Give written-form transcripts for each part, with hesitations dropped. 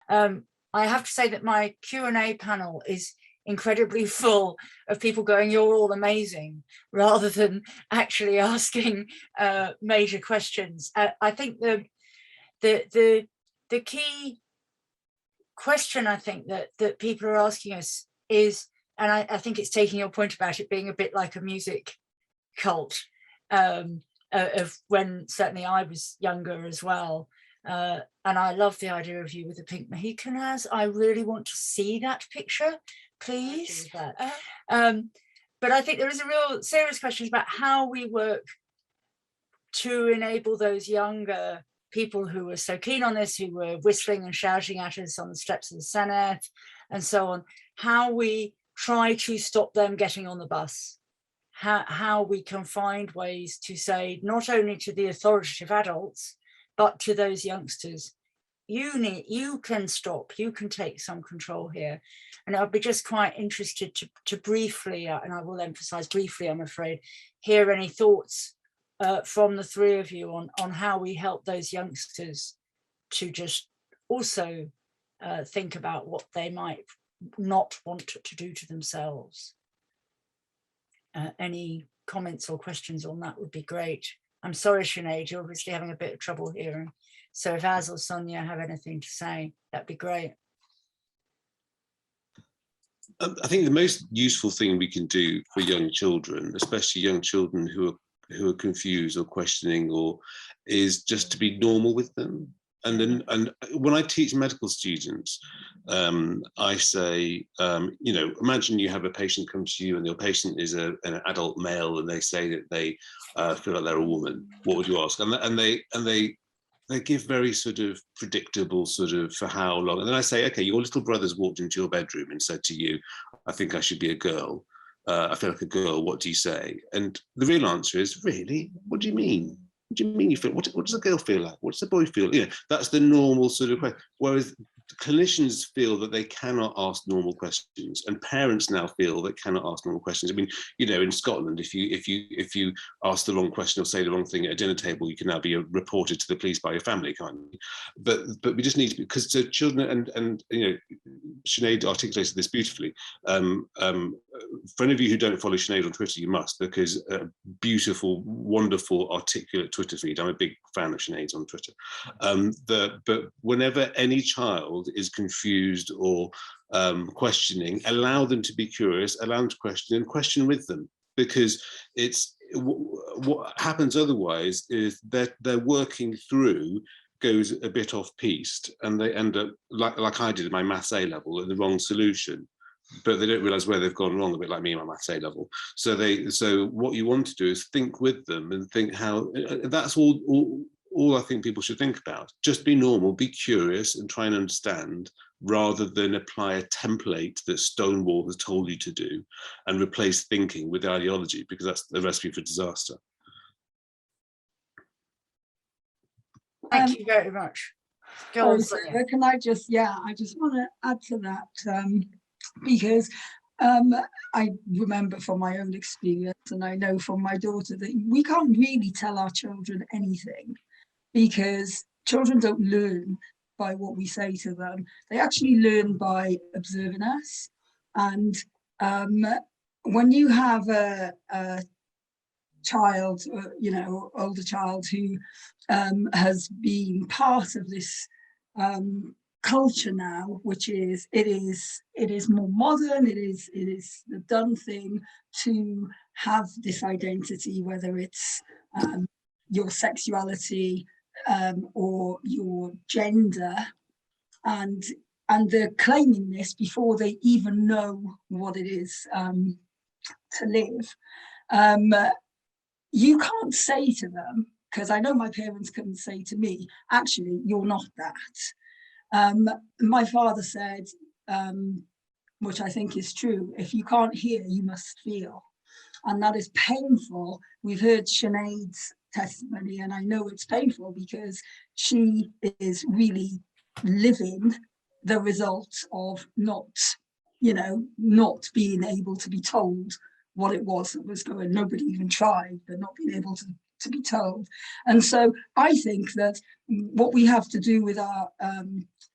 I have to say that my Q&A panel is incredibly full of people going, "You're all amazing," rather than actually asking major questions. I think the key question I think that people are asking us is, and I think it's taking your point about it being a bit like a music cult, of when certainly I was younger as well. And I love the idea of you with the pink Mohican as. I really want to see that picture, please. But I think there is a real serious question about how we work to enable those younger people who were so keen on this, who were whistling and shouting at us on the steps of the Senate and so on, how we try to stop them getting on the bus. How we can find ways to say, not only to the authoritative adults, but to those youngsters, you can stop, you can take some control here. And I'd be just quite interested to briefly, and I will emphasize briefly, I'm afraid, hear any thoughts from the three of you on how we help those youngsters to just also think about what they might not want to do to themselves. Any comments or questions on that would be great. I'm sorry, Sinead, you're obviously having a bit of trouble hearing. So if Az or Sonia have anything to say, that'd be great. I think the most useful thing we can do for young children, especially young children who are confused or questioning, is just to be normal with them. And when I teach medical students, I say, imagine you have a patient come to you and your patient is an adult male and they say that they feel like they're a woman. What would you ask? And they give very sort of predictable sort of for how long. And then I say, okay, your little brother's walked into your bedroom and said to you, I think I should be a girl. I feel like a girl. What do you say? And the real answer is, really? What do you mean? What do you mean you feel? What does a girl feel like? What does a boy feel? That's the normal sort of question. Whereas clinicians feel that they cannot ask normal questions, and parents now feel they cannot ask normal questions. I mean, in Scotland, if you ask the wrong question or say the wrong thing at a dinner table, you can now be reported to the police by your family, can't you? But we just need to, because so children and Sinead articulated this beautifully. For any of you who don't follow Sinead on Twitter, you must, because a beautiful, wonderful, articulate Twitter feed. I'm a big fan of Sinead's on Twitter. But whenever any child is confused or questioning, allow them to be curious, allow them to question, and question with them, because it's what happens otherwise is that they're working through goes a bit off piste and they end up like I did at my maths A level at the wrong solution, but they don't realize where they've gone wrong, a bit like me in my maths A level. So what you want to do is think with them and think how, that's all I think people should think about. Just be normal, be curious and try and understand, rather than apply a template that Stonewall has told you to do and replace thinking with ideology, because that's the recipe for disaster. Thank you very much. Go on, Sonia. Can I just, I just want to add to that, because I remember from my own experience, and I know from my daughter, that we can't really tell our children anything, because children don't learn by what we say to them. They actually learn by observing us. And when you have a child, older child who has been part of this culture now, which is it is more modern, it is the done thing to have this identity, whether it's your sexuality or your gender, and they're claiming this before they even know what it is to live. You can't say to them, because I know my parents couldn't say to me, actually, you're not that. My father said, which I think is true, if you can't hear, you must feel. And that is painful. We've heard Sinead's testimony, and I know it's painful because she is really living the results of not being able to be told what it was that was going. Nobody even tried, but not being able to to be told. And so I think that what we have to do with our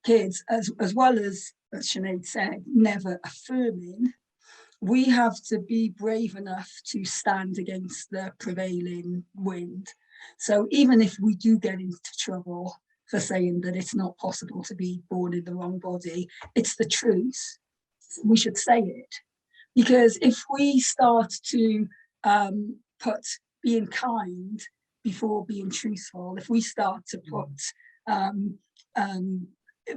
kids, as well as Sinead said, never affirming, we have to be brave enough to stand against the prevailing wind. So even if we do get into trouble for saying that it's not possible to be born in the wrong body, it's the truth. We should say it. Because if we start to put being kind before being truthful, if we start to put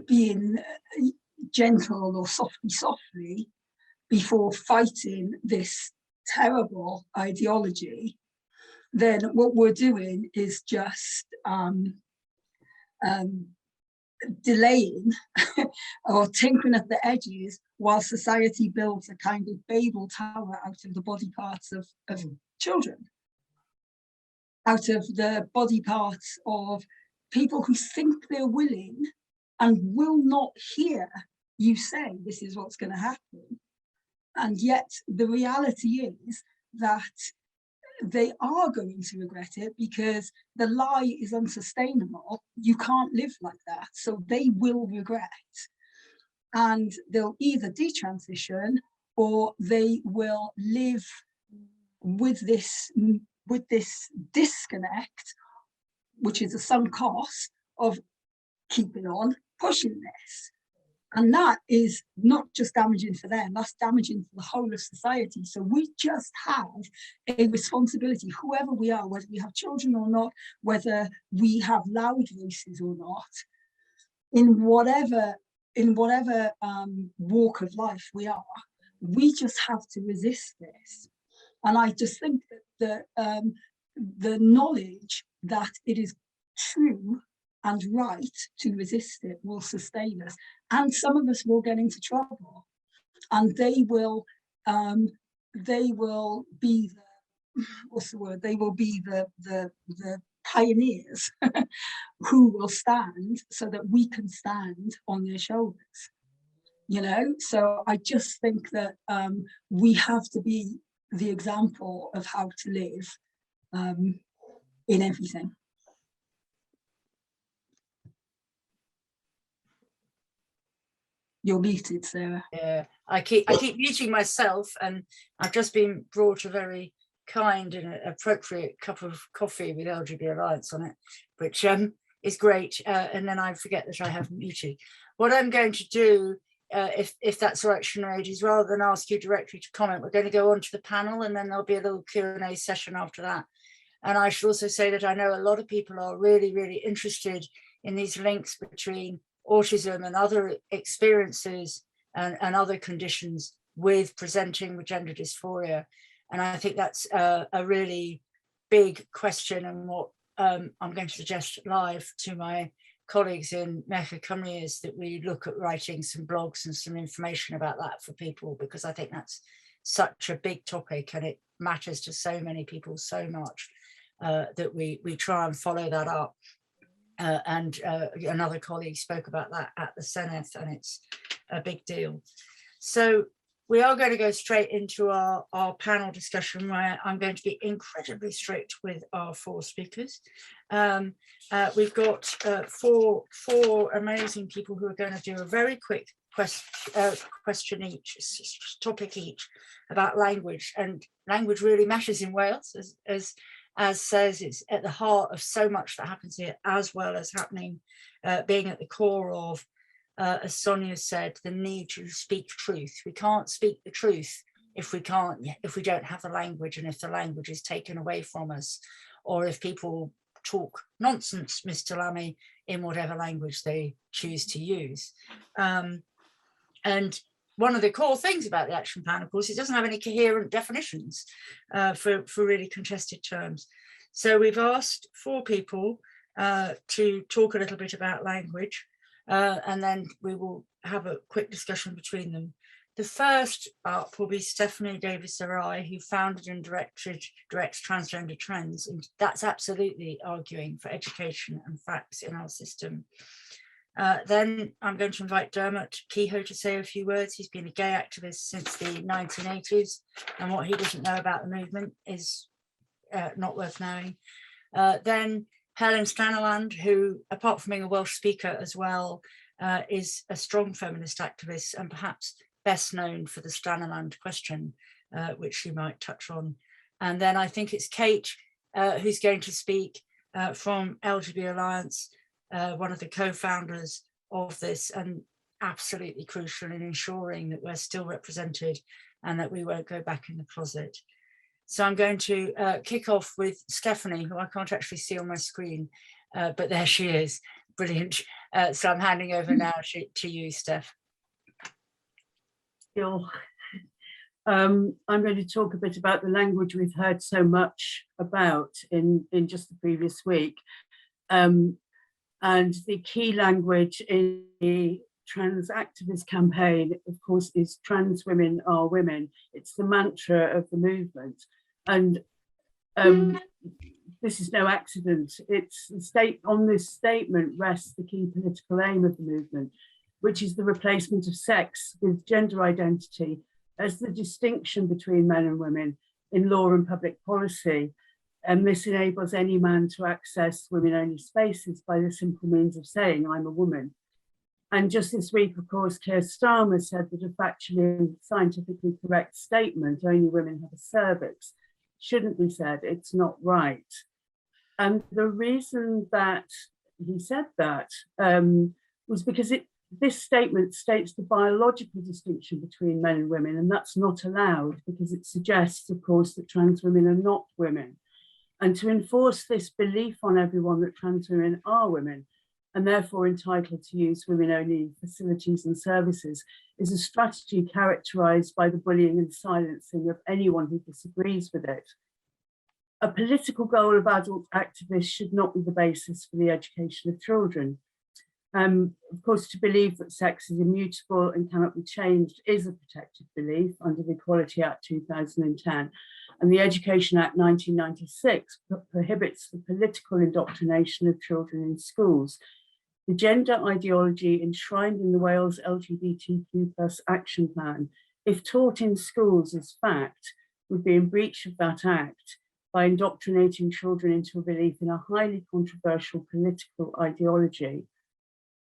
being gentle or softly before fighting this terrible ideology, then what we're doing is just delaying or tinkering at the edges while society builds a kind of Babel tower out of the body parts of children, out of the body parts of people who think they're willing and will not hear you say this is what's going to happen. And yet the reality is that they are going to regret it, because the lie is unsustainable. You can't live like that. So they will regret, and they'll either detransition or they will live with this disconnect, which is a sunk cost of keeping on pushing this. And that is not just damaging for them, that's damaging for the whole of society. So we just have a responsibility, whoever we are, whether we have children or not, whether we have loud voices or not, in whatever walk of life we are, we just have to resist this. And I just think that the knowledge that it is true and right to resist it will sustain us. And some of us will get into trouble, and they will be the pioneers who will stand so that we can stand on their shoulders. You know, so I just think that we have to be the example of how to live in everything. You're muted, Sarah. Yeah, I keep muting myself, and I've just been brought a very kind and appropriate cup of coffee with LGBT on it, which is great. And then I forget that I have muted. What I'm going to do, if that's all right, Sinead, is rather than ask you directly to comment, we're going to go on to the panel, and then there'll be a little Q&A session after that. And I should also say that I know a lot of people are really, really interested in these links between autism and other experiences and other conditions with presenting with gender dysphoria. And I think that's a really big question, and what I'm going to suggest live to my colleagues in Mecca Cymru is that we look at writing some blogs and some information about that for people, because I think that's such a big topic and it matters to so many people so much that we try and follow that up. And another colleague spoke about that at the Senedd, and it's a big deal. So we are going to go straight into our panel discussion, where I'm going to be incredibly strict with our 4 speakers. We've got four amazing people who are going to do a very quick question each, topic each, about language. And language really matters in Wales, as says, it's at the heart of so much that happens here, as well as happening, being at the core of, as Sonia said, the need to speak truth. We can't speak the truth if we don't have the language, and if the language is taken away from us, or if people talk nonsense, Mr. Lammy, in whatever language they choose to use. And one of the core things about the action plan, of course, it doesn't have any coherent definitions for really contested terms. So we've asked 4 people to talk a little bit about language, and then we will have a quick discussion between them. The first up will be Stephanie Davies-Arai, who founded and directs Transgender Trends, and that's absolutely arguing for education and facts in our system. Then I'm going to invite Dermot Kehoe to say a few words. He's been a gay activist since the 1980s, and what he doesn't know about the movement is not worth knowing. Then Helen Staniland, who, apart from being a Welsh speaker as well, is a strong feminist activist and perhaps best known for the Staniland question, which she might touch on. And then I think it's Kate, who's going to speak from LGBT Alliance, one of the co-founders of this, and absolutely crucial in ensuring that we're still represented and that we won't go back in the closet. So I'm going to kick off with Stephanie, who I can't actually see on my screen, but there she is. Brilliant. So I'm handing over now to you, Steph. I'm going to talk a bit about the language we've heard so much about in just the previous week. And the key language in the trans activist campaign, of course, is trans women are women. It's the mantra of the movement. And this is no accident. It's on this statement rests the key political aim of the movement, which is the replacement of sex with gender identity as the distinction between men and women in law and public policy. And this enables any man to access women-only spaces by the simple means of saying, I'm a woman. And just this week, of course, Keir Starmer said that a factually scientifically correct statement, only women have a cervix, shouldn't be said, it's not right. And the reason that he said that was because this statement states the biological distinction between men and women, and that's not allowed because it suggests, of course, that trans women are not women. And to enforce this belief on everyone that trans women are women and therefore entitled to use women-only facilities and services is a strategy characterised by the bullying and silencing of anyone who disagrees with it. A political goal of adult activists should not be the basis for the education of children. Of course, to believe that sex is immutable and cannot be changed is a protected belief under the Equality Act 2010. And the Education Act 1996 prohibits the political indoctrination of children in schools. The gender ideology enshrined in the Wales LGBTQ+ action plan, if taught in schools as fact, would be in breach of that act by indoctrinating children into a belief in a highly controversial political ideology.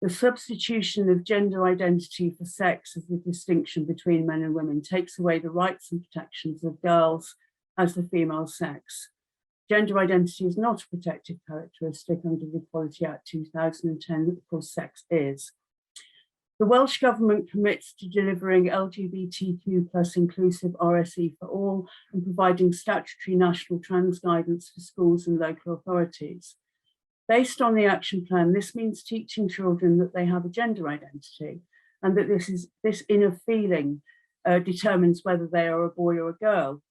The substitution of gender identity for sex as the distinction between men and women takes away the rights and protections of girls as the female sex. Gender identity is not a protected characteristic under the Equality Act 2010, of course sex is. The Welsh Government commits to delivering LGBTQ+ inclusive RSE for all and providing statutory national trans guidance for schools and local authorities. Based on the action plan, this means teaching children that they have a gender identity and that this inner feeling determines whether they are a boy or a girl,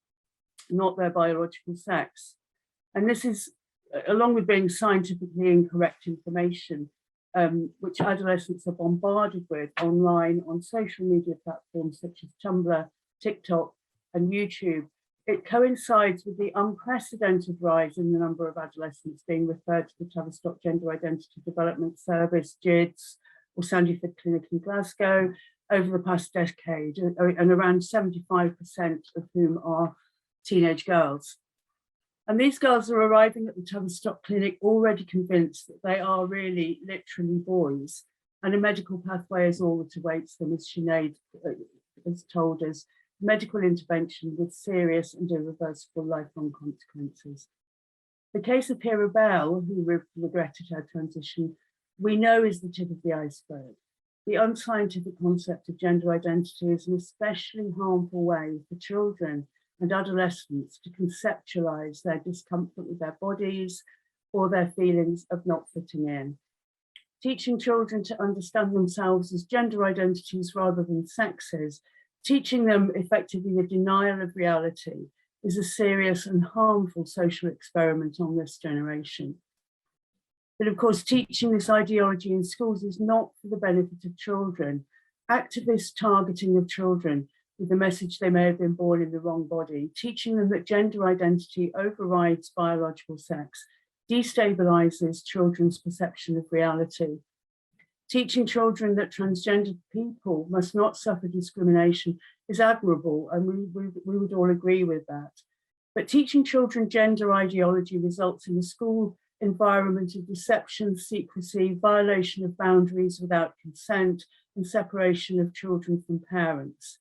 not their biological sex. And this is, along with being scientifically incorrect information, which adolescents are bombarded with online on social media platforms such as Tumblr, TikTok, and YouTube. It coincides with the unprecedented rise in the number of adolescents being referred to the Tavistock Gender Identity Development Service, GIDS, or Sandyford Clinic in Glasgow over the past decade, and around 75% of whom are teenage girls. And these girls are arriving at the Tavistock Clinic already convinced that they are really literally boys, and a medical pathway is all that awaits them, as Sinead has told us, medical intervention with serious and irreversible lifelong consequences. The case of Kehoe, who regretted her transition, we know is the tip of the iceberg. The unscientific concept of gender identity is an especially harmful way for children and adolescents to conceptualize their discomfort with their bodies or their feelings of not fitting in. Teaching children to understand themselves as gender identities rather than sexes, teaching them effectively the denial of reality, is a serious and harmful social experiment on this generation. But of course, teaching this ideology in schools is not for the benefit of children. Activist targeting of children with the message they may have been born in the wrong body, teaching them that gender identity overrides biological sex, destabilizes children's perception of reality. Teaching children that transgender people must not suffer discrimination is admirable, and we would all agree with that. But teaching children gender ideology results in a school environment of deception, secrecy, violation of boundaries without consent, and separation of children from parents.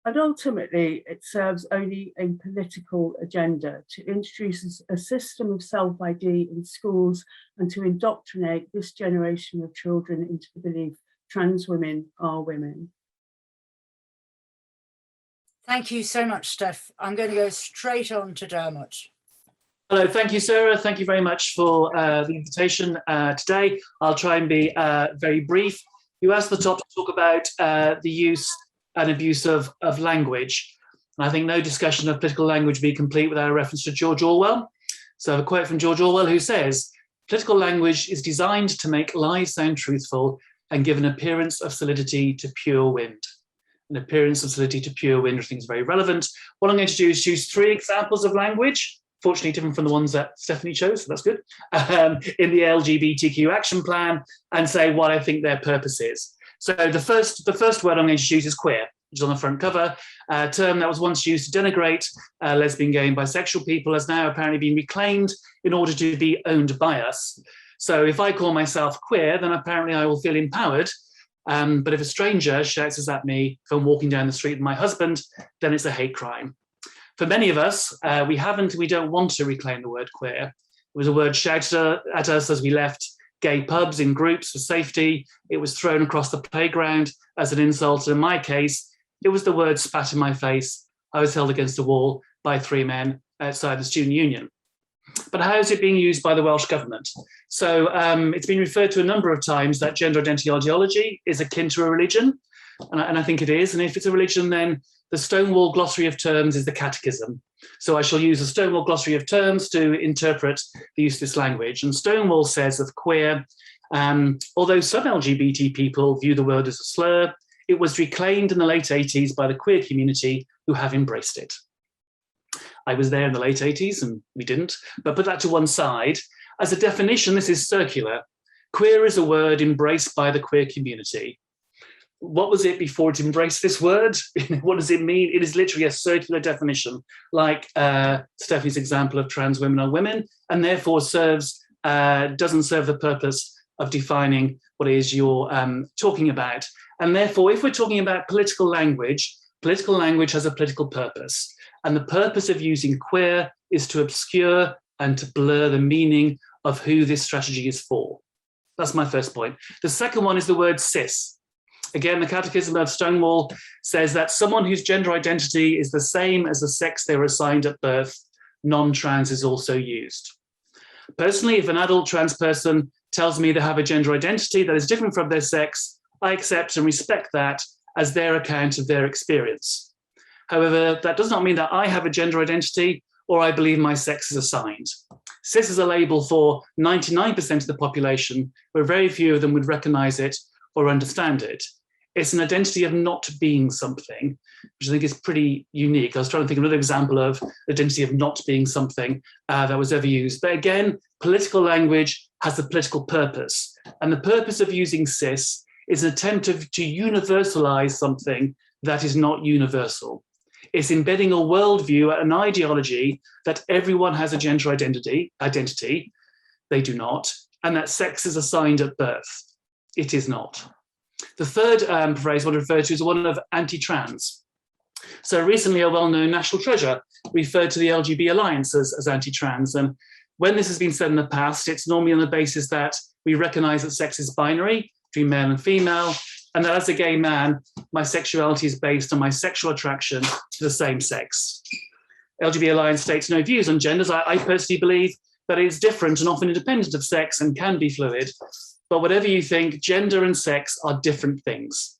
And ultimately, it serves only a political agenda to introduce a system of self-ID in schools and to indoctrinate this generation of children into the belief trans women are women. Thank you so much, Steph. I'm going to go straight on to Dermot. Hello, thank you, Sarah. Thank you very much for the invitation today. I'll try and be very brief. You asked the top to talk about the use and abuse of language. And I think no discussion of political language would be complete without a reference to George Orwell. So I have a quote from George Orwell who says, "Political language is designed to make lies sound truthful and give an appearance of solidity to pure wind." An appearance of solidity to pure wind, I think is very relevant. What I'm going to do is use 3 examples of language, fortunately different from the ones that Stephanie chose, so that's good, in the LGBTQ action plan, and say what I think their purpose is. So the first word I'm going to use is queer, which is on the front cover. A term that was once used to denigrate lesbian, gay and bisexual people has now apparently been reclaimed in order to be owned by us. So if I call myself queer, then apparently I will feel empowered. But if a stranger shouts this at me if I'm walking down the street with my husband, then it's a hate crime. For many of us, we don't want to reclaim the word queer. It was a word shouted at us as we left gay pubs in groups for safety. It was thrown across the playground as an insult. In my case, it was the word spat in my face. I was held against a wall by 3 men outside the student union. But how is it being used by the Welsh government? So it's been referred to a number of times that gender identity ideology is akin to a religion. And I think it is. And if it's a religion, then the Stonewall glossary of terms is the catechism. So I shall use the Stonewall glossary of terms to interpret the use of this language. And Stonewall says of queer, although some LGBT people view the word as a slur, it was reclaimed in the late 80s by the queer community who have embraced it. I was there in the late 80s and we didn't, but put that to one side. As a definition, this is circular. Queer is a word embraced by the queer community. What was it before it embraced this word? What does it mean? It is literally a circular definition, like Stephanie's example of trans women are women, and therefore doesn't serve the purpose of defining what it is you're talking about. And therefore, if we're talking about political language has a political purpose. And the purpose of using queer is to obscure and to blur the meaning of who this strategy is for. That's my first point. The second one is the word cis. Again, the Catechism of Stonewall says that someone whose gender identity is the same as the sex they were assigned at birth, non-trans is also used. Personally, if an adult trans person tells me they have a gender identity that is different from their sex, I accept and respect that as their account of their experience. However, that does not mean that I have a gender identity or I believe my sex is assigned. Cis is a label for 99% of the population, where very few of them would recognize it or understand it. It's an identity of not being something, which I think is pretty unique. I was trying to think of another example of identity of not being something that was ever used. But again, political language has a political purpose. And the purpose of using cis is an attempt to universalize something that is not universal. It's embedding a worldview, an ideology that everyone has a gender identity, they do not, and that sex is assigned at birth. It is not. The third phrase I want to refer to is one of anti-trans. So recently, a well-known national treasure referred to the LGBT alliance as anti-trans. And when this has been said in the past, it's normally on the basis that we recognize that sex is binary between male and female, and that as a gay man, my sexuality is based on my sexual attraction to the same sex. LGBT alliance states no views on genders. I personally believe that it is different and often independent of sex and can be fluid. But whatever you think, gender and sex are different things.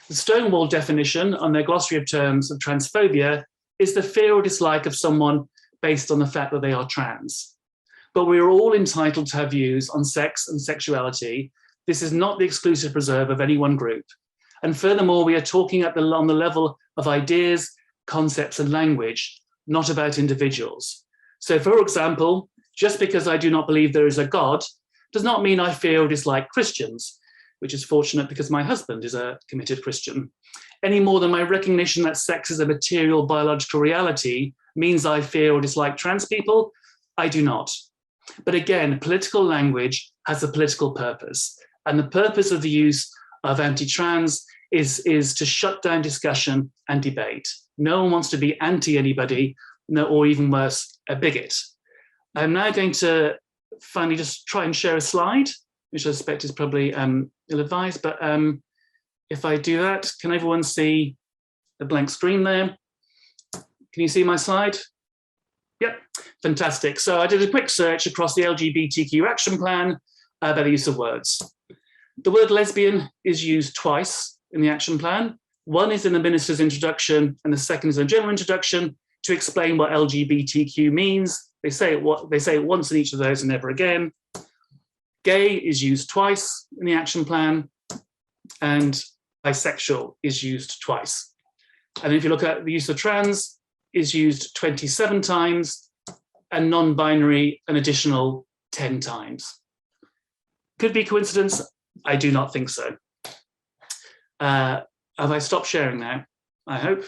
The Stonewall definition on their glossary of terms of transphobia is the fear or dislike of someone based on the fact that they are trans. But we are all entitled to have views on sex and sexuality. This is not the exclusive reserve of any one group. And furthermore, we are talking on the level of ideas, concepts, and language, not about individuals. So for example, just because I do not believe there is a God does not mean I fear or dislike Christians, which is fortunate because my husband is a committed Christian, any more than my recognition that sex is a material biological reality means I fear or dislike trans people. I do not. But again, political language has a political purpose. And the purpose of the use of anti-trans is to shut down discussion and debate. No one wants to be anti anybody, no, or even worse, a bigot. I'm now going to finally just try and share a slide, which I suspect is probably ill-advised, but if I do that, can everyone see the blank screen there? Can you see my slide? Yep, fantastic. So I did a quick search across the LGBTQ action plan about the use of words. The word lesbian is used twice in the action plan. One is in the minister's introduction, and the second is a general introduction to explain what LGBTQ means. They say it once in each of those and never again. Gay is used twice in the action plan, and bisexual is used twice. And if you look at the use of trans, is used 27 times, and non-binary an additional 10 times. Could be coincidence? I do not think so. Have I stopped sharing now? I hope.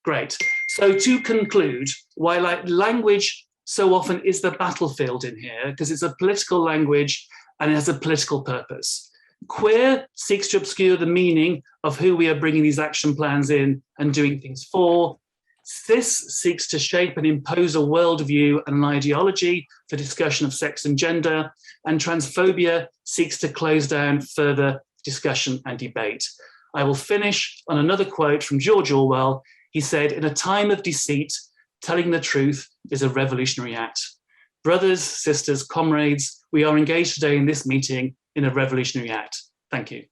Great. So to conclude, why language so often is the battlefield in here, because it's a political language and it has a political purpose. Queer seeks to obscure the meaning of who we are bringing these action plans in and doing things for. Cis seeks to shape and impose a worldview and an ideology for discussion of sex and gender, and transphobia seeks to close down further discussion and debate. I will finish on another quote from George Orwell. He said, "In a time of deceit, telling the truth is a revolutionary act." Brothers, sisters, comrades, we are engaged today in this meeting in a revolutionary act. Thank you.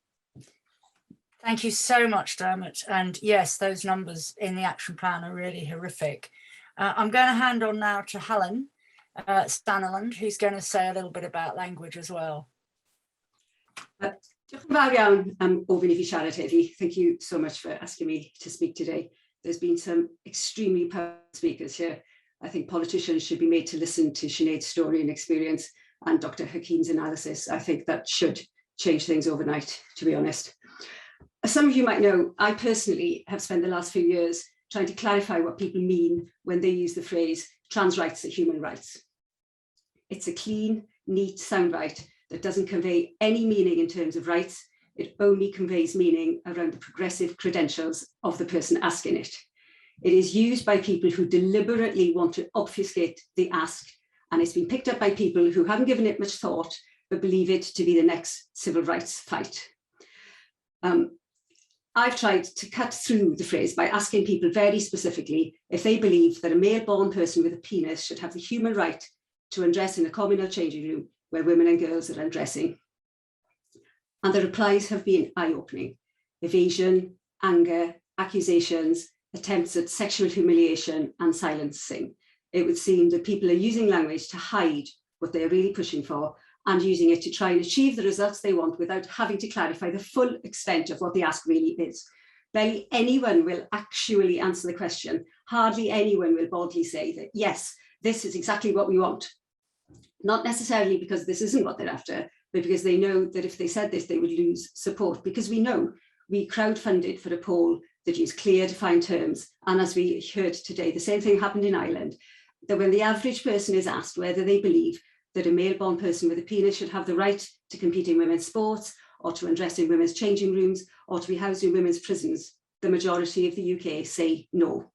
Thank you so much, Dermot. And yes, those numbers in the action plan are really horrific. I'm going to hand on now to Helen Staniland, who's going to say a little bit about language as well. Diolch yn fawr iawn am ofyn I fi siarad heddi. Thank you so much for asking me to speak today. There's been some extremely powerful speakers here. I think politicians should be made to listen to Sinead's story and experience and Dr. Hakeem's analysis. I think that should change things overnight, to be honest. As some of you might know, I personally have spent the last few years trying to clarify what people mean when they use the phrase trans rights are human rights. It's a clean, neat soundbite that doesn't convey any meaning in terms of rights. It only conveys meaning around the progressive credentials of the person asking it. It is used by people who deliberately want to obfuscate the ask, and it's been picked up by people who haven't given it much thought, but believe it to be the next civil rights fight. I've tried to cut through the phrase by asking people very specifically if they believe that a male-born person with a penis should have the human right to undress in a communal changing room where women and girls are undressing. And the replies have been eye-opening. Evasion, anger, accusations, attempts at sexual humiliation and silencing. It would seem that people are using language to hide what they're really pushing for and using it to try and achieve the results they want without having to clarify the full extent of what the ask really is. Barely anyone will actually answer the question. Hardly anyone will boldly say that, yes, this is exactly what we want. Not necessarily because this isn't what they're after, but because they know that if they said this, they would lose support. Because we know we crowdfunded for a poll that used clear, defined terms. And as we heard today, the same thing happened in Ireland, that when the average person is asked whether they believe that a male-born person with a penis should have the right to compete in women's sports, or to undress in women's changing rooms, or to be housed in women's prisons, the majority of the UK say no.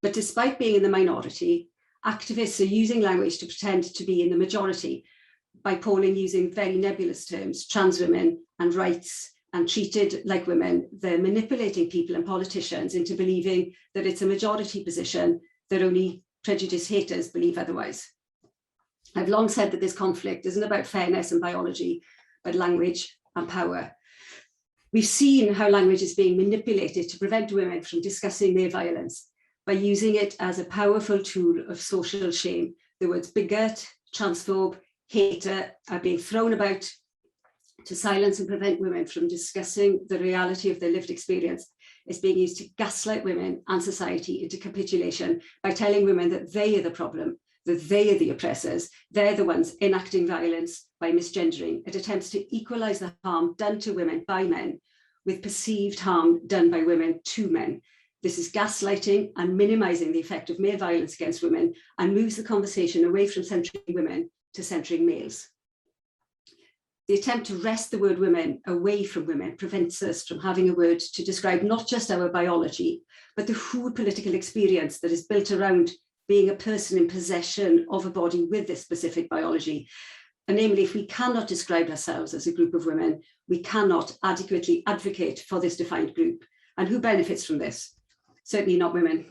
But despite being in the minority, activists are using language to pretend to be in the majority by polling using very nebulous terms, trans women and rights, and treated like women. They're manipulating people and politicians into believing that it's a majority position, that only prejudiced haters believe otherwise. I've long said that this conflict isn't about fairness and biology, but language and power. We've seen how language is being manipulated to prevent women from discussing their violence by using it as a powerful tool of social shame. The words bigot, transphobe, hater are being thrown about to silence and prevent women from discussing the reality of their lived experience. It's being used to gaslight women and society into capitulation by telling women that they are the problem, that they are the oppressors, they're the ones enacting violence by misgendering. It attempts to equalise the harm done to women by men with perceived harm done by women to men. This is gaslighting and minimizing the effect of male violence against women and moves the conversation away from centering women to centering males. The attempt to wrest the word women away from women prevents us from having a word to describe not just our biology, but the whole political experience that is built around being a person in possession of a body with this specific biology. And namely, if we cannot describe ourselves as a group of women, we cannot adequately advocate for this defined group. And who benefits from this? Certainly not women.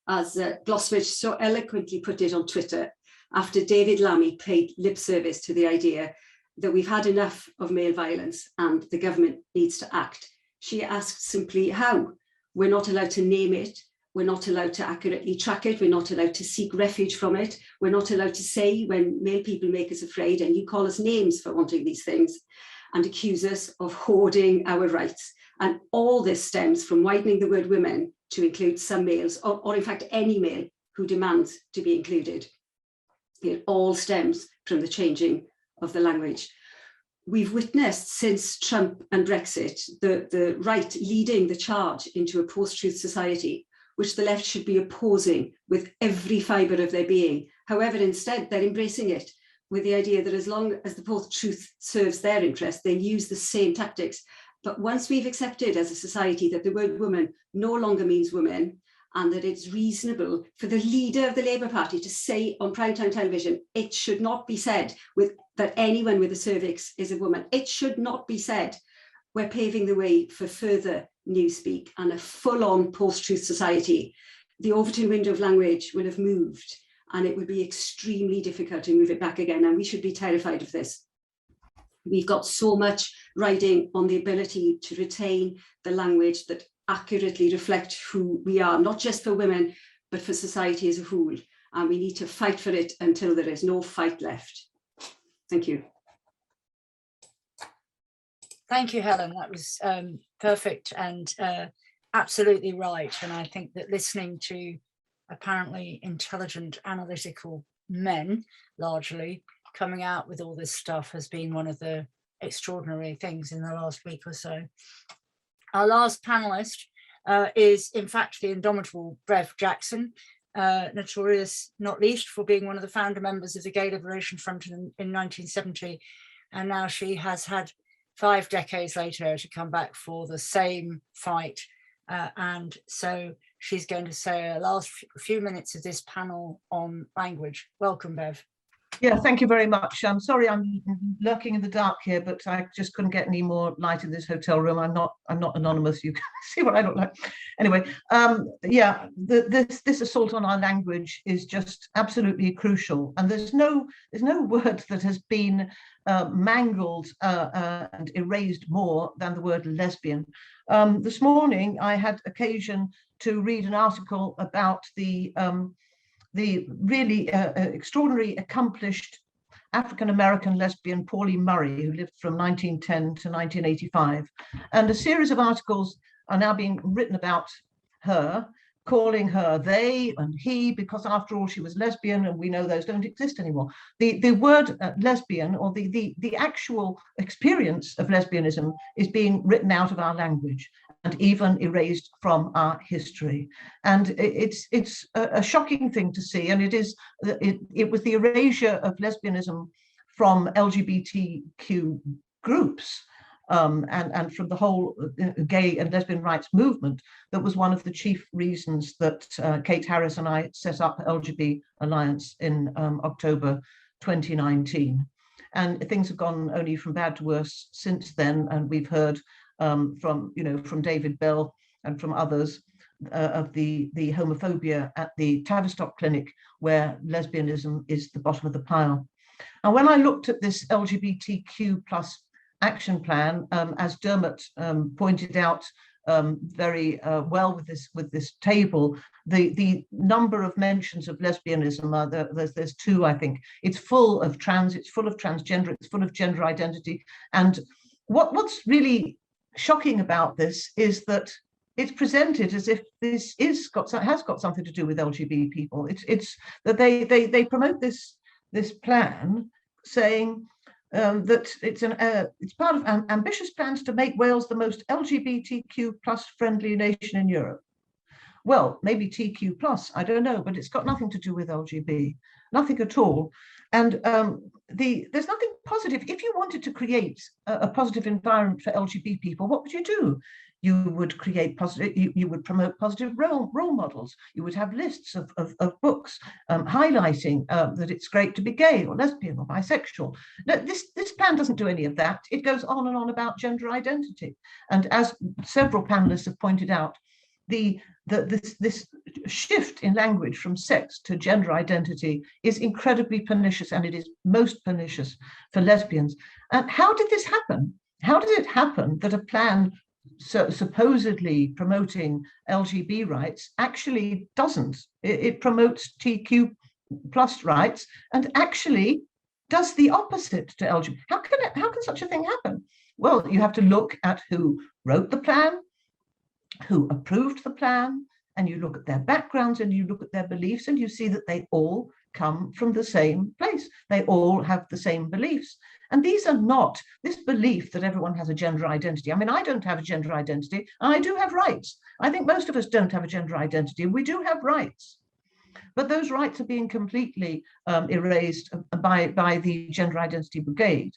As Gloucestershire so eloquently put it on Twitter, after David Lammy paid lip service to the idea that we've had enough of male violence and the government needs to act, she asked simply how. We're not allowed to name it. We're not allowed to accurately track it. We're not allowed to seek refuge from it. We're not allowed to say when male people make us afraid and you call us names for wanting these things and accuse us of hoarding our rights. And all this stems from widening the word women to include some males, or in fact, any male who demands to be included. It all stems from the changing of the language. We've witnessed since Trump and Brexit, the right leading the charge into a post-truth society, which the left should be opposing with every fibre of their being. However, instead, they're embracing it with the idea that as long as the post-truth serves their interest, they'll use the same tactics. But once we've accepted as a society that the word woman no longer means women, and that it's reasonable for the leader of the Labour Party to say on primetime television, it should not be said that anyone with a cervix is a woman. It should not be said. We're paving the way for further newspeak and a full-on post-truth society. The Overton window of language will have moved, and it would be extremely difficult to move it back again, and we should be terrified of this. We've got so much riding on the ability to retain the language that accurately reflect who we are, not just for women, but for society as a whole. And we need to fight for it until there is no fight left. Thank you. Thank you, Helen. That was perfect and absolutely right. And I think that listening to apparently intelligent, analytical men, largely, coming out with all this stuff has been one of the extraordinary things in the last week or so. Our last panelist is, in fact, the indomitable Bev Jackson, notorious not least for being one of the founder members of the Gay Liberation Front in 1970. And now she has had 5 decades later to come back for the same fight. And so she's going to say the last few minutes of this panel on language. Welcome, Bev. Yeah, thank you very much. I'm sorry I'm lurking in the dark here, but I just couldn't get any more light in this hotel room. I'm not anonymous. You can see what I look like. Anyway, yeah, this assault on our language is just absolutely crucial, and there's no word that has been mangled and erased more than the word lesbian. This morning I had occasion to read an article about the really extraordinary, accomplished African-American lesbian Pauline Murray, who lived from 1910 to 1985. And a series of articles are now being written about her, calling her they and he, because after all, she was lesbian, and we know those don't exist anymore. The word lesbian, or the actual experience of lesbianism, is being written out of our language and even erased from our history. And it's a shocking thing to see. And it was the erasure of lesbianism from LGBTQ groups and from the whole gay and lesbian rights movement that was one of the chief reasons that Kate Harris and I set up LGBT Alliance in October 2019. And things have gone only from bad to worse since then. And we've heard from David Bell and from others of the homophobia at the Tavistock clinic, where lesbianism is the bottom of the pile. And when I looked at this LGBTQ plus action plan, as Dermot pointed out very well with this table, the number of mentions of lesbianism, there's 2, I think. It's full of it's full of transgender, it's full of gender identity. And what's really shocking about this is that it's presented as if this has got something to do with LGBT people. It's that they promote this plan saying that it's part of ambitious plans to make Wales the most LGBTQ plus friendly nation in Europe. Well, maybe TQ plus, I don't know, but it's got nothing to do with LGB, nothing at all. And there's nothing positive. If you wanted to create a positive environment for LGBT people, what would you do? You would create positive, you would promote positive role models. You would have lists of books highlighting that it's great to be gay or lesbian or bisexual. No, this plan doesn't do any of that. It goes on and on about gender identity. And as several panelists have pointed out, this shift in language from sex to gender identity is incredibly pernicious, and it is most pernicious for lesbians. And how did this happen? How did it happen that a plan supposedly promoting LGB rights actually doesn't? It promotes TQ plus rights and actually does the opposite to LGBT. How can such a thing happen? Well, you have to look at who wrote the plan, who approved the plan, and you look at their backgrounds and you look at their beliefs, and you see that they all come from the same place. They all have the same beliefs. And these are not this belief that everyone has a gender identity. I mean, I don't have a gender identity, and I do have rights. I think most of us don't have a gender identity. We do have rights. But those rights are being completely erased by the Gender Identity Brigade.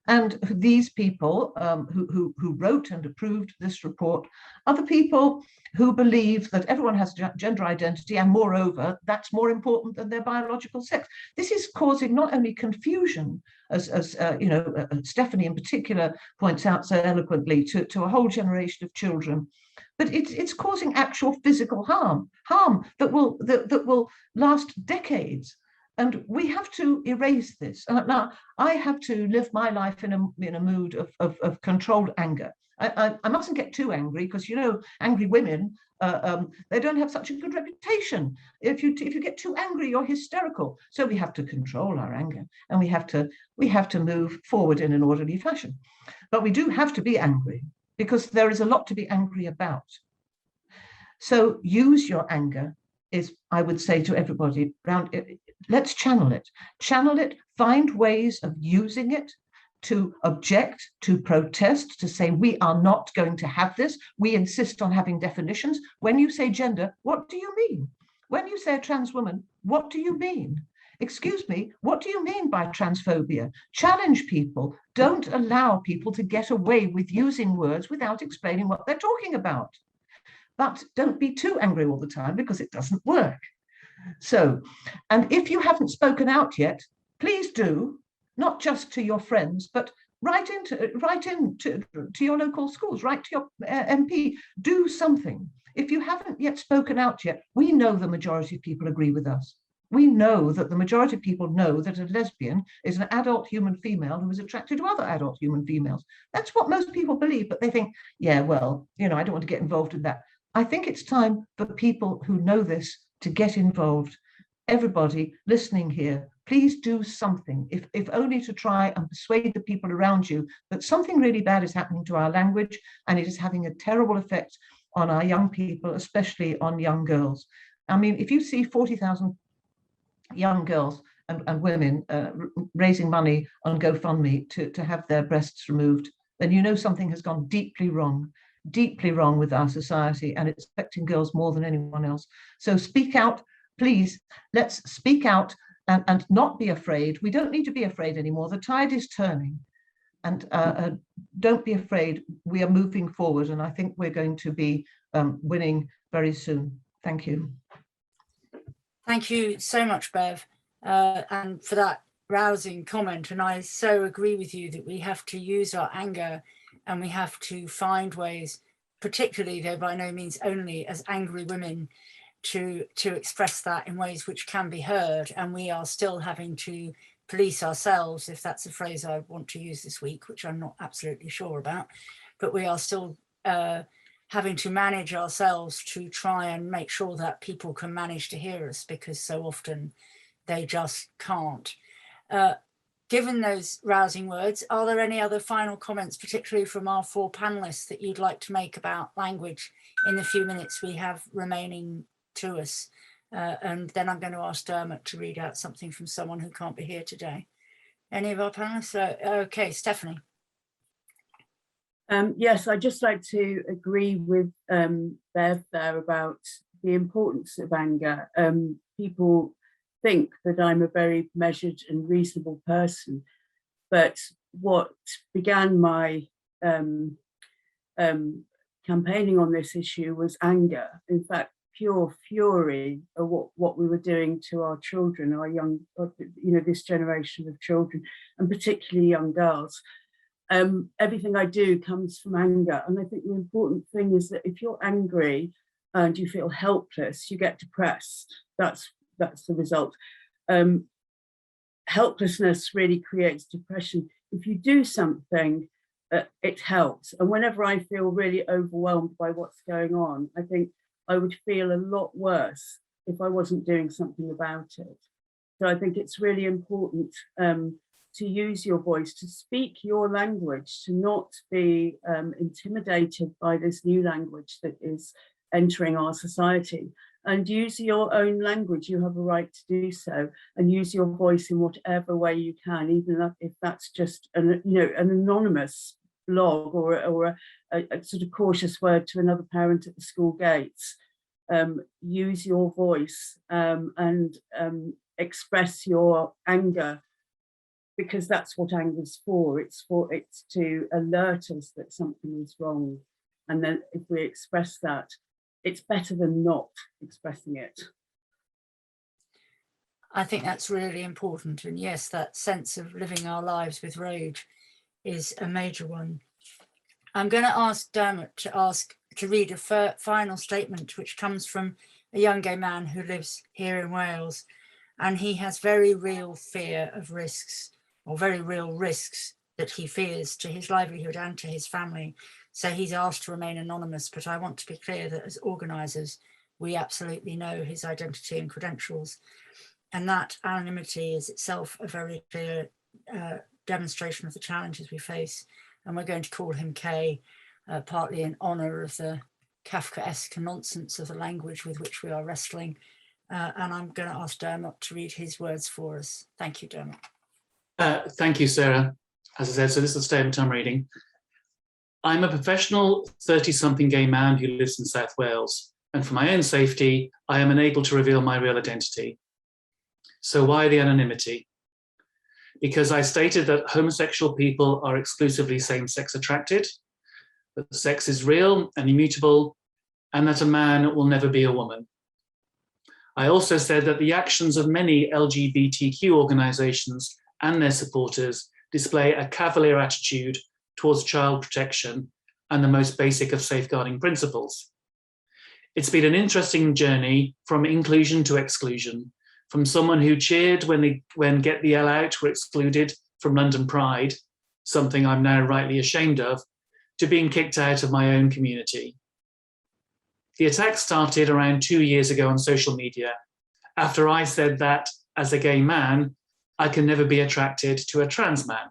And these people who wrote and approved this report are the people who believe that everyone has gender identity, and moreover, that's more important than their biological sex. This is causing not only confusion, as Stephanie in particular points out so eloquently, to a whole generation of children, but it's causing actual physical harm that will last decades. And we have to erase this. Now, I have to live my life in a mood of controlled anger. I mustn't get too angry, because, you know, angry women, they don't have such a good reputation. If you get too angry, you're hysterical. So we have to control our anger, and we have to move forward in an orderly fashion. But we do have to be angry, because there is a lot to be angry about. So use your anger, is, I would say to everybody around it, let's channel it, find ways of using it to object, to protest, to say, we are not going to have this. We insist on having definitions. When you say gender, what do you mean? When you say a trans woman, what do you mean? Excuse me, what do you mean by transphobia? Challenge people. Don't allow people to get away with using words without explaining what they're talking about. But don't be too angry all the time, because it doesn't work. So, and if you haven't spoken out yet, please do, not just to your friends, but write into your local schools, write to your MP, do something. If you haven't yet spoken out yet, we know the majority of people agree with us. We know that the majority of people know that a lesbian is an adult human female who is attracted to other adult human females. That's what most people believe, but they think, yeah, well, you know, I don't want to get involved in that. I think it's time for people who know this to get involved. Everybody listening here, please do something, if only to try and persuade the people around you that something really bad is happening to our language, and it is having a terrible effect on our young people, especially on young girls. I mean, if you see 40,000 young girls and women raising money on GoFundMe to have their breasts removed, then you know something has gone deeply wrong with our society, and it's affecting girls more than anyone else. So speak out, please. Let's speak out and not be afraid. We don't need to be afraid anymore. The tide is turning, and don't be afraid. We are moving forward, and I think we're going to be winning very soon. Thank you. Thank you so much, Bev, and for that rousing comment. And I so agree with you that we have to use our anger, and we have to find ways, particularly, though by no means only, as angry women, to express that in ways which can be heard. And we are still having to police ourselves, if that's a phrase I want to use this week, which I'm not absolutely sure about, but we are still having to manage ourselves to try and make sure that people can manage to hear us, because so often they just can't. Given those rousing words, are there any other final comments, particularly from our four panelists, that you'd like to make about language in the few minutes we have remaining to us? And then I'm going to ask Dermot to read out something from someone who can't be here today. Any of our panelists? Okay, Stephanie. Yes, I'd just like to agree with Bev there about the importance of anger. People think that I'm a very measured and reasonable person, but what began my campaigning on this issue was anger. In fact, pure fury of what we were doing to our children, our young, this generation of children, and particularly young girls. Everything I do comes from anger. And I think the important thing is that if you're angry and you feel helpless, you get depressed. That's the result. Helplessness really creates depression. If you do something, it helps. And whenever I feel really overwhelmed by what's going on, I think I would feel a lot worse if I wasn't doing something about it. So I think it's really important to use your voice, to speak your language, to not be intimidated by this new language that is entering our society, and use your own language. You have a right to do so, and use your voice in whatever way you can, even if that's just an anonymous blog or a sort of cautious word to another parent at the school gates. Use your voice and express your anger, because that's what anger is for. It's to alert us that something is wrong. And then if we express that, it's better than not expressing it. I think that's really important. And yes, that sense of living our lives with rage is a major one. I'm going to ask Dermot to read a final statement, which comes from a young gay man who lives here in Wales, and he has very real fear of risks, or very real risks that he fears to his livelihood and to his family. So he's asked to remain anonymous, but I want to be clear that as organisers, we absolutely know his identity and credentials. And that anonymity is itself a very clear demonstration of the challenges we face. And we're going to call him K, partly in honour of the Kafkaesque nonsense of the language with which we are wrestling. And I'm going to ask Dermot to read his words for us. Thank you, Dermot. Thank you, Sarah. As I said, so this is the statement I'm reading. I'm a professional 30-something gay man who lives in South Wales, and for my own safety, I am unable to reveal my real identity. So why the anonymity? Because I stated that homosexual people are exclusively same-sex attracted, that sex is real and immutable, and that a man will never be a woman. I also said that the actions of many LGBTQ organisations and their supporters display a cavalier attitude towards child protection and the most basic of safeguarding principles. It's been an interesting journey from inclusion to exclusion, from someone who cheered when Get the L Out were excluded from London Pride, something I'm now rightly ashamed of, to being kicked out of my own community. The attack started around 2 years ago on social media, after I said that, as a gay man, I can never be attracted to a trans man.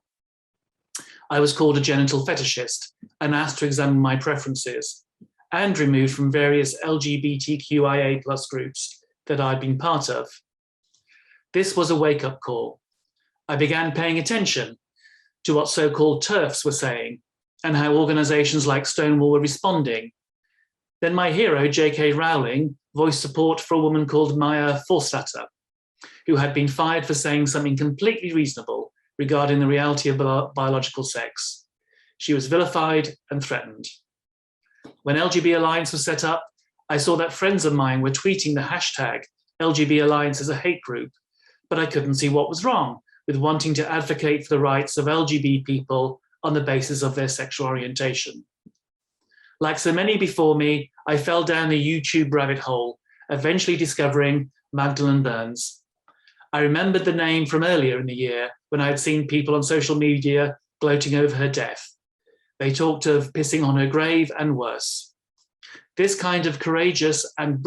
I was called a genital fetishist and asked to examine my preferences, and removed from various LGBTQIA+ groups that I'd been part of. This was a wake-up call. I began paying attention to what so-called TERFs were saying and how organisations like Stonewall were responding. Then my hero, J.K. Rowling, voiced support for a woman called Maya Forstater, who had been fired for saying something completely reasonable regarding the reality of biological sex. She was vilified and threatened. When LGB Alliance was set up, I saw that friends of mine were tweeting the hashtag LGB Alliance as a hate group, but I couldn't see what was wrong with wanting to advocate for the rights of LGB people on the basis of their sexual orientation. Like so many before me, I fell down the YouTube rabbit hole, eventually discovering Magdalene Burns. I remembered the name from earlier in the year when I had seen people on social media gloating over her death. They talked of pissing on her grave and worse. This kind, courageous and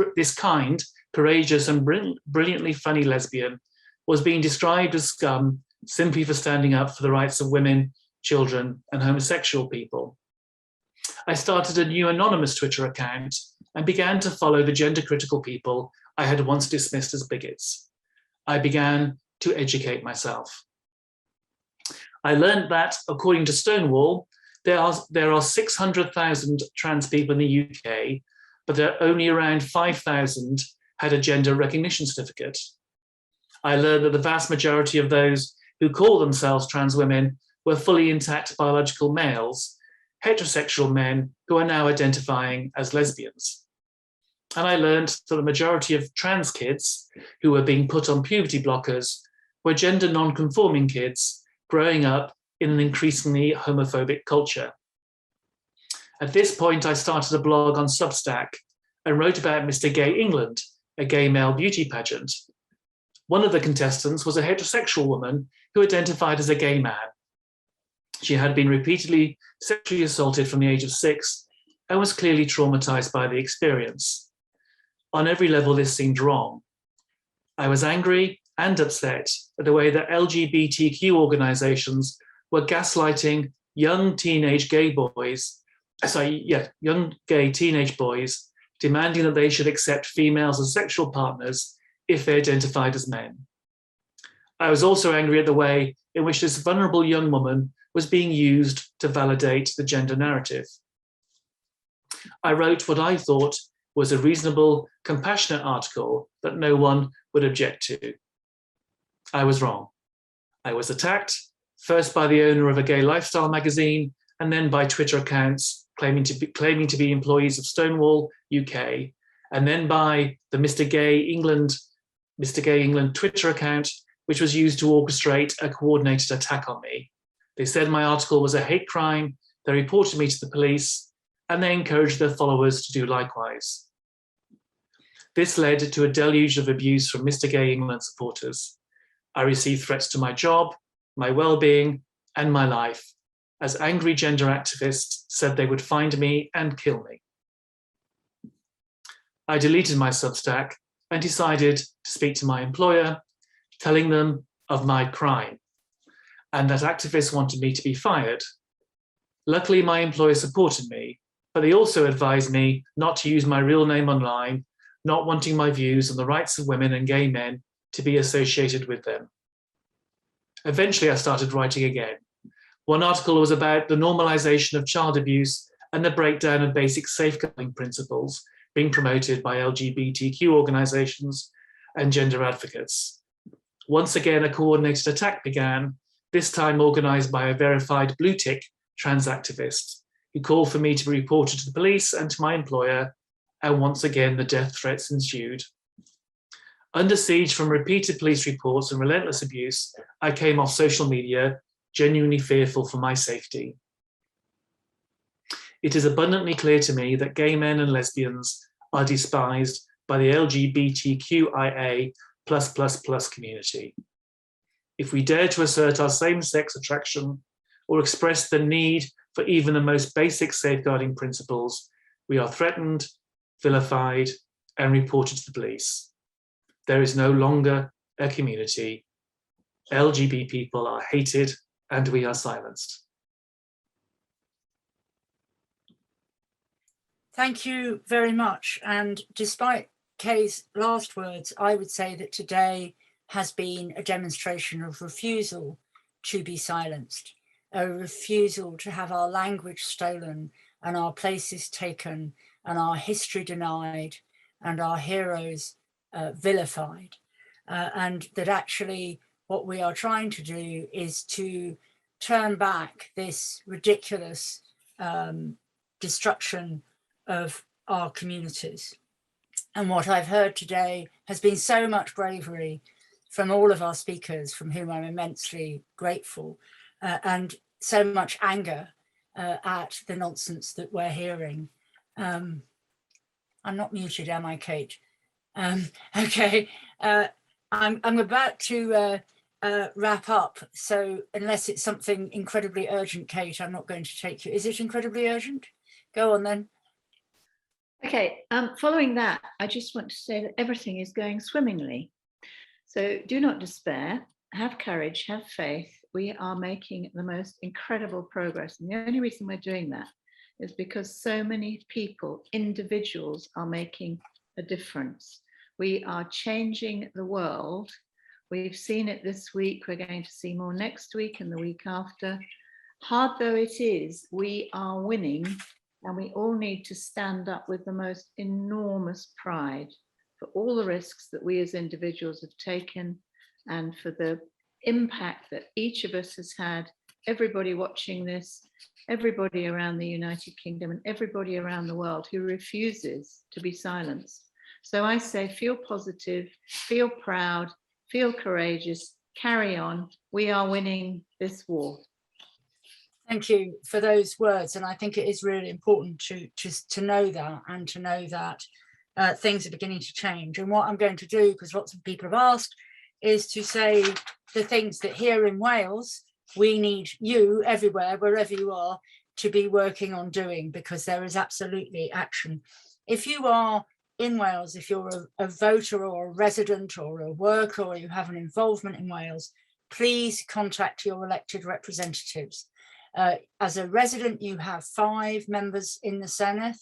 brilliantly funny lesbian was being described as scum simply for standing up for the rights of women, children, and homosexual people. I started a new anonymous Twitter account and began to follow the gender-critical people I had once dismissed as bigots. I began to educate myself. I learned that, according to Stonewall, there are 600,000 trans people in the UK, but there are only around 5,000 had a gender recognition certificate. I learned that the vast majority of those who call themselves trans women were fully intact biological males, heterosexual men who are now identifying as lesbians. And I learned that the majority of trans kids who were being put on puberty blockers were gender non-conforming kids growing up in an increasingly homophobic culture. At this point, I started a blog on Substack and wrote about Mr. Gay England, a gay male beauty pageant. One of the contestants was a heterosexual woman who identified as a gay man. She had been repeatedly sexually assaulted from the age of 6 and was clearly traumatized by the experience. On every level, this seemed wrong. I was angry and upset at the way that LGBTQ organizations were gaslighting young teenage gay teenage boys, demanding that they should accept females as sexual partners if they identified as men. I was also angry at the way in which this vulnerable young woman was being used to validate the gender narrative. I wrote what I thought was a reasonable, compassionate article that no one would object to. I was wrong. I was attacked, first by the owner of a gay lifestyle magazine, and then by Twitter accounts claiming to be employees of Stonewall UK, and then by the Mr. Gay England Twitter account, which was used to orchestrate a coordinated attack on me. They said my article was a hate crime, they reported me to the police, and they encouraged their followers to do likewise. This led to a deluge of abuse from Mr. Gay England supporters. I received threats to my job, my well-being, and my life, as angry gender activists said they would find me and kill me. I deleted my Substack and decided to speak to my employer, telling them of my crime, and that activists wanted me to be fired. Luckily, my employer supported me, but they also advised me not to use my real name online, not wanting my views on the rights of women and gay men to be associated with them. Eventually, I started writing again. One article was about the normalization of child abuse and the breakdown of basic safeguarding principles being promoted by LGBTQ organizations and gender advocates. Once again, a coordinated attack began, this time organized by a verified blue tick trans activist who called for me to be reported to the police and to my employer, and once again, the death threats ensued. Under siege from repeated police reports and relentless abuse, I came off social media, genuinely fearful for my safety. It is abundantly clear to me that gay men and lesbians are despised by the LGBTQIA++ community. If we dare to assert our same-sex attraction or express the need for even the most basic safeguarding principles, we are threatened, vilified, and reported to the police. There is no longer a community. LGBT people are hated and we are silenced. Thank you very much. And despite Kay's last words, I would say that today has been a demonstration of refusal to be silenced, a refusal to have our language stolen and our places taken and our history denied and our heroes vilified. And that actually what we are trying to do is to turn back this ridiculous destruction of our communities. And what I've heard today has been so much bravery from all of our speakers, from whom I'm immensely grateful, and so much anger at the nonsense that we're hearing. I'm not muted, am I, Kate? Okay, I'm about to wrap up. So unless it's something incredibly urgent, Kate, I'm not going to take you. Is it incredibly urgent? Go on then. Okay, following that, I just want to say that everything is going swimmingly. So do not despair, have courage, have faith. We are making the most incredible progress. And the only reason we're doing that is because so many people, individuals, are making a difference. We are changing the world We've seen it this week. We're going to see more next week and the week after. Hard though it is, we are winning, and we all need to stand up with the most enormous pride for all the risks that we as individuals have taken and for the impact that each of us has had. Everybody watching this, everybody around the United Kingdom and everybody around the world who refuses to be silenced. So I say, feel positive, feel proud, feel courageous, carry on. We are winning this war. Thank you for those words. And I think it is really important to know that, and to know that things are beginning to change. And what I'm going to do, because lots of people have asked, is to say the things that here in Wales, we need you everywhere, wherever you are, to be working on doing, because there is absolutely action. If you are in Wales, if you're a voter or a resident or a worker, or you have an involvement in Wales, please contact your elected representatives. As a resident, you have 5 members in the Senedd,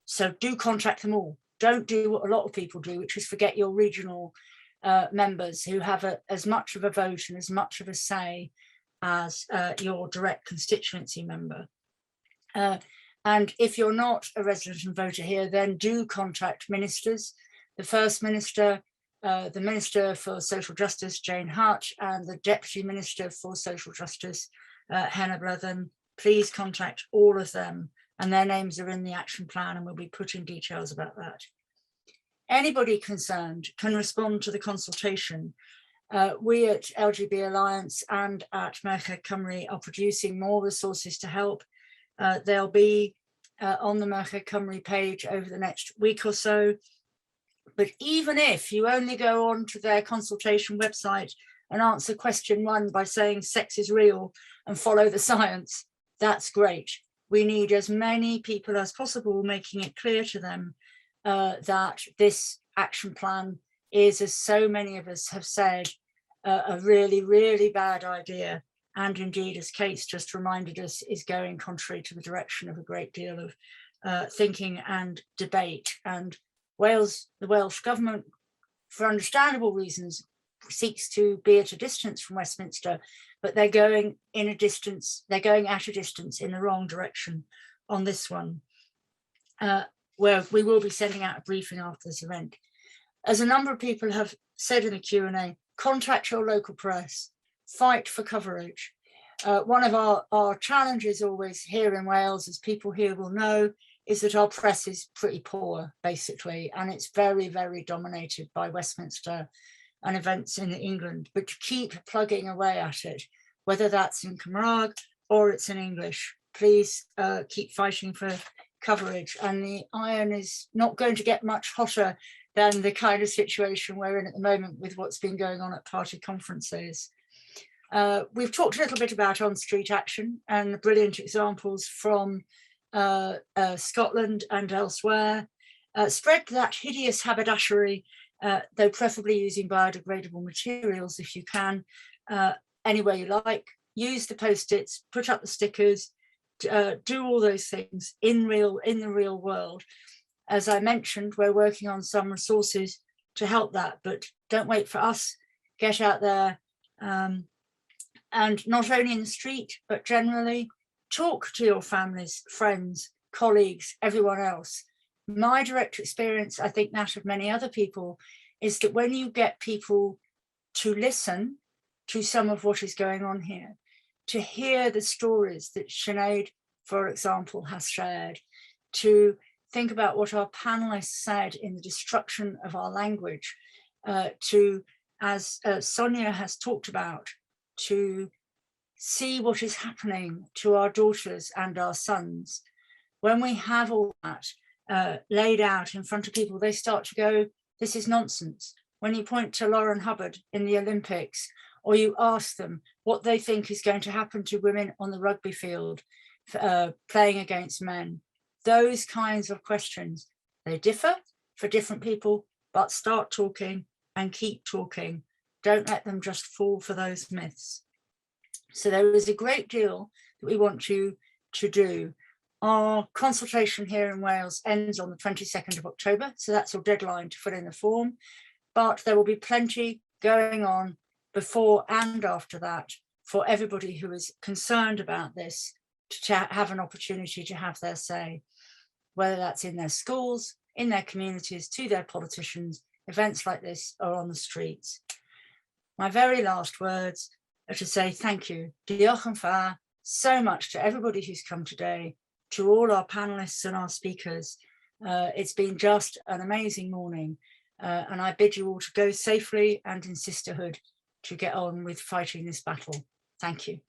so do contact them all. Don't do what a lot of people do, which is forget your regional members who have as much of a vote and as much of a say as your direct constituency member. And if you're not a resident and voter here, then do contact ministers. The First Minister, the Minister for Social Justice, Jane Hutch, and the Deputy Minister for Social Justice, Helen. Please contact all of them, and their names are in the action plan, and we'll be putting details about that. Anybody concerned can respond to the consultation. We at LGB Alliance and at Merched Cymru are producing more resources to help. They'll be on the Merched Cymru page over the next week or so. But even if you only go on to their consultation website and answer question 1 by saying sex is real and follow the science, that's great. We need as many people as possible making it clear to them that this action plan is, as so many of us have said, a really, really bad idea. And indeed, as Kate's just reminded us, is going contrary to the direction of a great deal of thinking and debate. And Wales, the Welsh government, for understandable reasons, seeks to be at a distance from Westminster, but they're going at a distance in the wrong direction on this one, where we will be sending out a briefing after this event. As a number of people have said in the Q&A, contact your local press, fight for coverage. One of our challenges always here in Wales, as people here will know, is that our press is pretty poor, basically, and it's very, very dominated by Westminster and events in England. But to keep plugging away at it, whether that's in Cymraeg or it's in English, please keep fighting for coverage. And the iron is not going to get much hotter than the kind of situation we're in at the moment with what's been going on at party conferences. We've talked a little bit about on-street action and the brilliant examples from Scotland and elsewhere. Spread that hideous haberdashery, though preferably using biodegradable materials if you can, any way you like. Use the post-its, put up the stickers, do all those things in the real world. As I mentioned, we're working on some resources to help that, but don't wait for us. Get out there, and not only in the street, but generally talk to your families, friends, colleagues, everyone else. My direct experience, I think that of many other people, is that when you get people to listen to some of what is going on here, to hear the stories that Sinead, for example, has shared, to think about what our panelists said in the destruction of our language, to, as Sonia has talked about, to see what is happening to our daughters and our sons. When we have all that laid out in front of people, they start to go, this is nonsense. When you point to Lauren Hubbard in the Olympics, or you ask them what they think is going to happen to women on the rugby field playing against men, those kinds of questions, they differ for different people, but start talking and keep talking. Don't let them just fall for those myths. So there is a great deal that we want you to do. Our consultation here in Wales ends on the 22nd of October, so that's your deadline to fill in the form, but there will be plenty going on before and after that for everybody who is concerned about this to have an opportunity to have their say, whether that's in their schools, in their communities, to their politicians, events like this, or on the streets. My very last words are to say thank you, diolch yn fawr, so much to everybody who's come today, to all our panelists and our speakers. It's been just an amazing morning, and I bid you all to go safely and in sisterhood to get on with fighting this battle. Thank you.